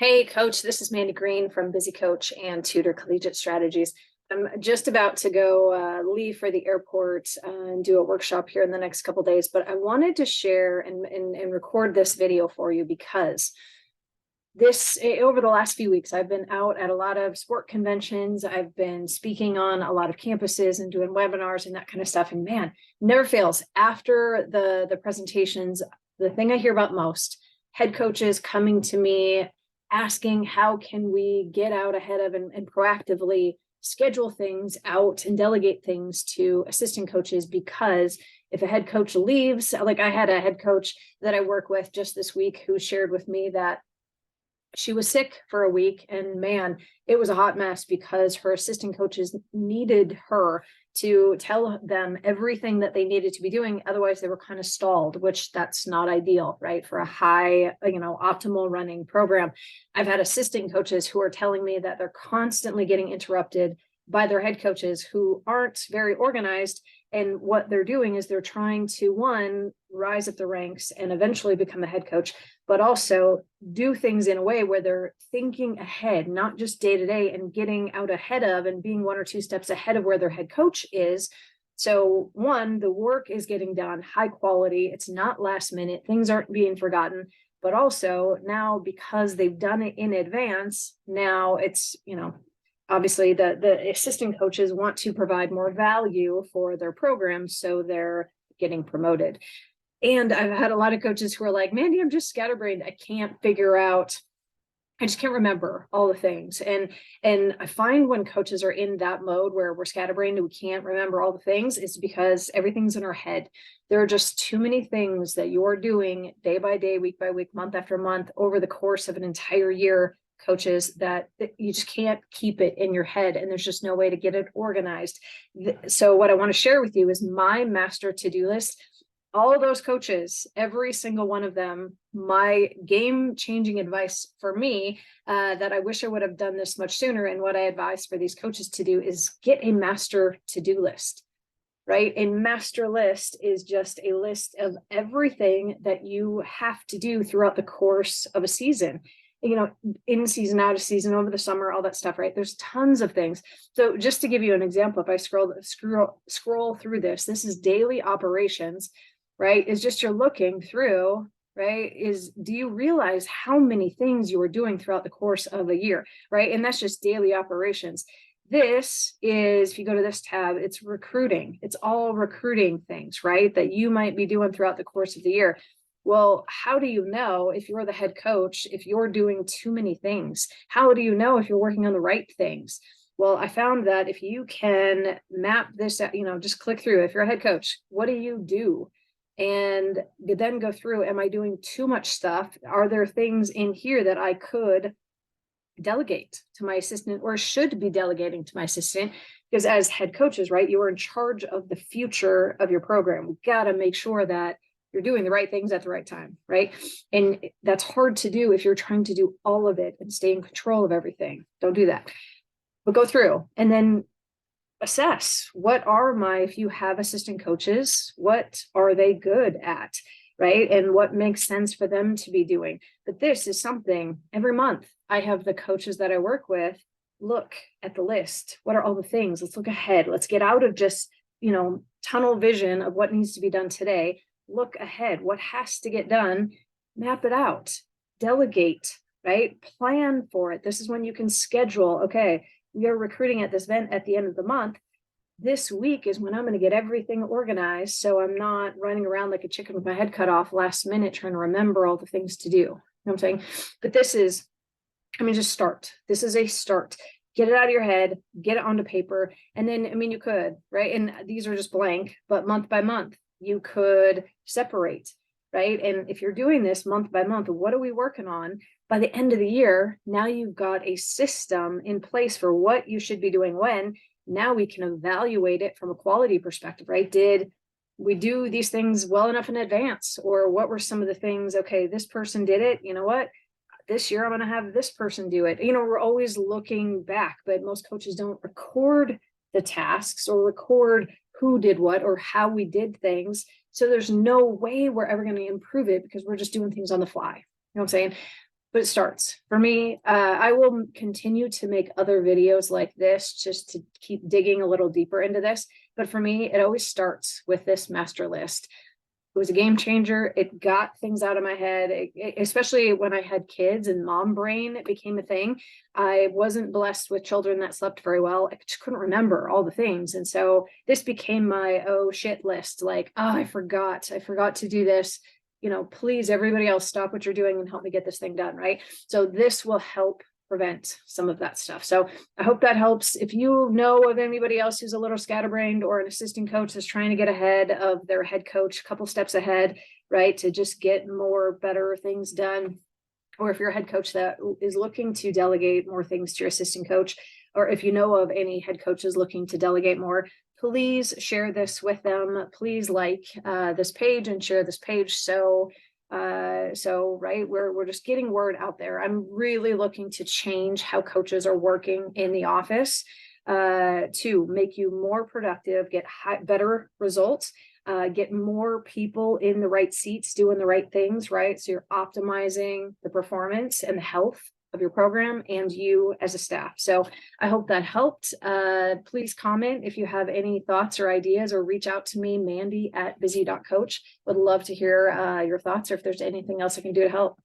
Hey, Coach, this is Mandy Green from Busy Coach and Tutor Collegiate Strategies. I'm just about to go leave for the airport and do a workshop here in the next couple days, but I wanted to share and record this video for you because over the last few weeks, I've been out at a lot of sport conventions. I've been speaking on a lot of campuses and doing webinars and that kind of stuff. And man, never fails. After the presentations, the thing I hear about most, head coaches coming to me asking how can we get out ahead of and proactively schedule things out and delegate things to assistant coaches, because if a head coach leaves, like I had a head coach that I work with just this week who shared with me that she was sick for a week, and man, it was a hot mess because her assistant coaches needed her to tell them everything that they needed to be doing. Otherwise they were kind of stalled, which that's not ideal, right? For a high, optimal running program. I've had assistant coaches who are telling me that they're constantly getting interrupted by their head coaches who aren't very organized. And what they're doing is they're trying to, one, rise up the ranks and eventually become a head coach, but also do things in a way where they're thinking ahead, not just day to day, and getting out ahead of and being one or two steps ahead of where their head coach is. So one, the work is getting done, high quality. It's not last minute. Things aren't being forgotten. But also now, because they've done it in advance, now it's, obviously the assistant coaches want to provide more value for their programs, so they're getting promoted. And I've had a lot of coaches who are like, Mandy, I'm just scatterbrained. I just can't remember all the things. And I find when coaches are in that mode where we're scatterbrained and we can't remember all the things, it's because everything's in our head. There are just too many things that you're doing day by day, week by week, month after month, over the course of an entire year, coaches, that you just can't keep it in your head, and there's just no way to get it organized. So what I want to share with you is my master to-do list. All of those coaches, every single one of them, my game-changing advice for me, that I wish I would have done this much sooner, and what I advise for these coaches to do is get a master to-do list, right? A master list is just a list of everything that you have to do throughout the course of a season. In season, out of season, over the summer, all that stuff, right? There's tons of things. So just to give you an example, if I scroll through this is daily operations, right? Is just you're looking through, right? Do you realize how many things you are doing throughout the course of a year, right? And that's just daily operations. This is, if you go to this tab, it's recruiting. It's all recruiting things, right? That you might be doing throughout the course of the year. Well, how do you know if you're the head coach, if you're doing too many things? How do you know if you're working on the right things? Well, I found that if you can map this out, just click through. If you're a head coach, what do you do? And then go through, am I doing too much stuff? Are there things in here that I could delegate to my assistant, or should be delegating to my assistant? Because as head coaches, right, you are in charge of the future of your program. We got to make sure that you're doing the right things at the right time, right? And that's hard to do if you're trying to do all of it and stay in control of everything. Don't do that. But go through and then assess, if you have assistant coaches, what are they good at, right? And what makes sense for them to be doing. But this is something every month I have the coaches that I work with look at the list. What are all the things? Let's look ahead. Let's get out of just, tunnel vision of what needs to be done today. Look ahead. What has to get done? Map it out. Delegate, right? Plan for it. This is when you can schedule, okay, we are recruiting at this event at the end of the month. This week is when I'm going to get everything organized, so I'm not running around like a chicken with my head cut off last minute trying to remember all the things to do. You know what I'm saying? But just start. This is a start. Get it out of your head, get it onto paper. And then, you could, right? And these are just blank, but month by month, you could separate, right? And if you're doing this month by month, what are we working on? By the end of the year, now you've got a system in place for what you should be doing when. Now we can evaluate it from a quality perspective, right? Did we do these things well enough in advance? Or what were some of the things, okay, this person did it, you know what? This year I'm going to have this person do it. We're always looking back, but most coaches don't record the tasks or record who did what or how we did things. So there's no way we're ever going to improve it because we're just doing things on the fly. You know what I'm saying? but it starts for me. I will continue to make other videos like this just to keep digging a little deeper into this. But for me, it always starts with this master list. It was a game changer. It got things out of my head, especially when I had kids and mom brain, it became a thing. I wasn't blessed with children that slept very well. I just couldn't remember all the things. And so this became my oh shit list. Like, oh, I forgot to do this. Please, everybody else, stop what you're doing and help me get this thing done. Right. So this will help prevent some of that stuff. So I hope that helps. If you know of anybody else who's a little scatterbrained or an assistant coach that's trying to get ahead of their head coach, a couple steps ahead, right, to just get more better things done, or if you're a head coach that is looking to delegate more things to your assistant coach, or if you know of any head coaches looking to delegate more, please share this with them. Please like this page and share this page. So right, we're just getting word out there. I'm really looking to change how coaches are working in the office to make you more productive, get better results, get more people in the right seats doing the right things, right? So you're optimizing the performance and the health of your program and you as a staff. So I hope that helped. Please comment if you have any thoughts or ideas, or reach out to me, Mandy at busy.coach. Would love to hear your thoughts, or if there's anything else I can do to help.